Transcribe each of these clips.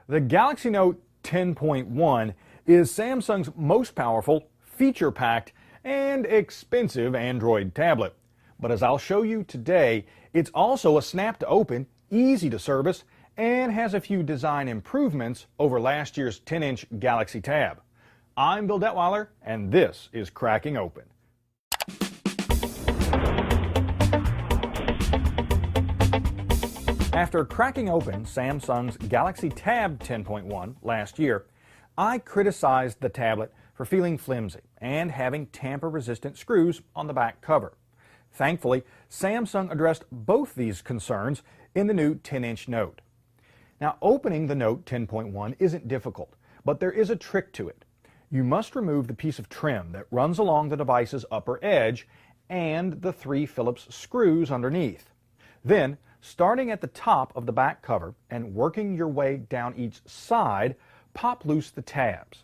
The Galaxy Note 10.1 is Samsung's most powerful, feature-packed, and expensive Android tablet. But as I'll show you today, it's also a snap to open, easy to service, and has a few design improvements over last year's 10-inch Galaxy Tab. I'm Bill Detweiler, and this is Cracking Open. After cracking open Samsung's Galaxy Tab 10.1 last year, I criticized the tablet for feeling flimsy and having tamper-resistant screws on the back cover. Thankfully, Samsung addressed both these concerns in the new 10-inch Note. Now, opening the Note 10.1 isn't difficult, but there is a trick to it. You must remove the piece of trim that runs along the device's upper edge and the 3 Phillips screws underneath. Then, starting at the top of the back cover and working your way down each side, pop loose the tabs.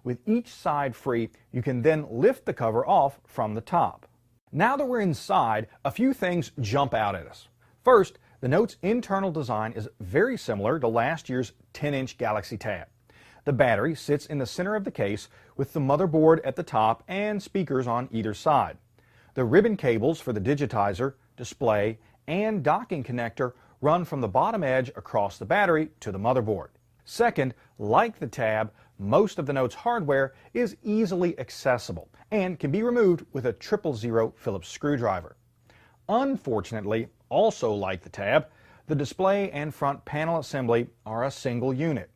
With each side free, you can then lift the cover off from the top. Now that we're inside, a few things jump out at us. First, the Note's internal design is very similar to last year's 10-inch Galaxy Tab. The battery sits in the center of the case with the motherboard at the top and speakers on either side. The ribbon cables for the digitizer, display, and docking connector run from the bottom edge across the battery to the motherboard. Second, like the Tab, most of the Note's hardware is easily accessible and can be removed with a 000 Phillips screwdriver. Unfortunately, also like the Tab, the display and front panel assembly are a single unit.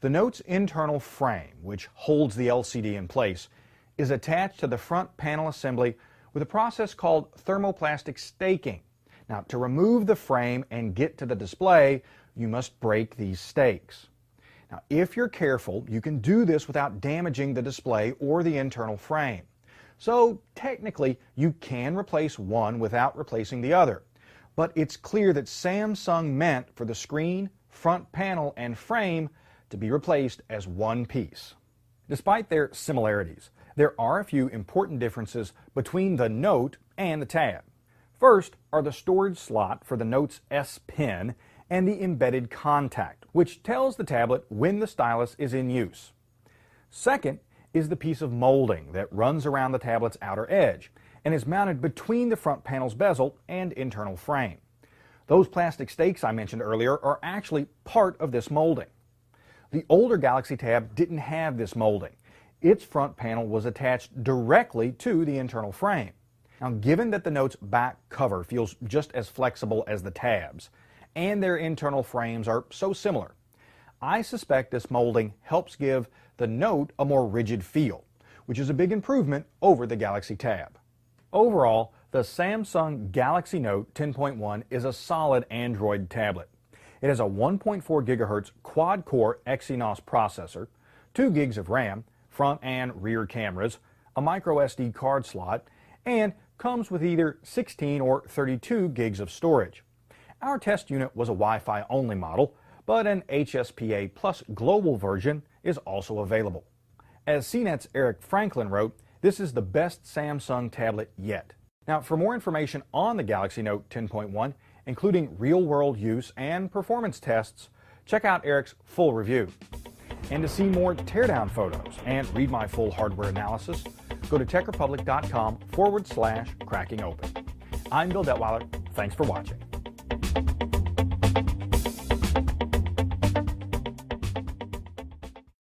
The Note's internal frame, which holds the LCD in place, is attached to the front panel assembly with a process called thermoplastic staking. Now, to remove the frame and get to the display, you must break these stakes. Now, if you're careful, you can do this without damaging the display or the internal frame. So, technically, you can replace one without replacing the other. But it's clear that Samsung meant for the screen, front panel, and frame to be replaced as one piece. Despite their similarities, there are a few important differences between the Note and the Tab. First are the storage slot for the Note's S Pen and the embedded contact, which tells the tablet when the stylus is in use. Second is the piece of molding that runs around the tablet's outer edge and is mounted between the front panel's bezel and internal frame. Those plastic stakes I mentioned earlier are actually part of this molding. The older Galaxy Tab didn't have this molding. Its front panel was attached directly to the internal frame. Now, given that the Note's back cover feels just as flexible as the Tab's, and their internal frames are so similar, I suspect this molding helps give the Note a more rigid feel, which is a big improvement over the Galaxy Tab. Overall, the Samsung Galaxy Note 10.1 is a solid Android tablet. It has a 1.4 GHz quad-core Exynos processor, 2 gigs of RAM, front and rear cameras, a micro SD card slot, and comes with either 16 or 32 gigs of storage. Our test unit was a Wi-Fi only model, but an HSPA Plus global version is also available. As CNET's Eric Franklin wrote, this is the best Samsung tablet yet. Now, for more information on the Galaxy Note 10.1, including real-world use and performance tests, check out Eric's full review. And to see more teardown photos and read my full hardware analysis, go to techrepublic.com/crackingopen. I'm Bill Detweiler. Thanks for watching.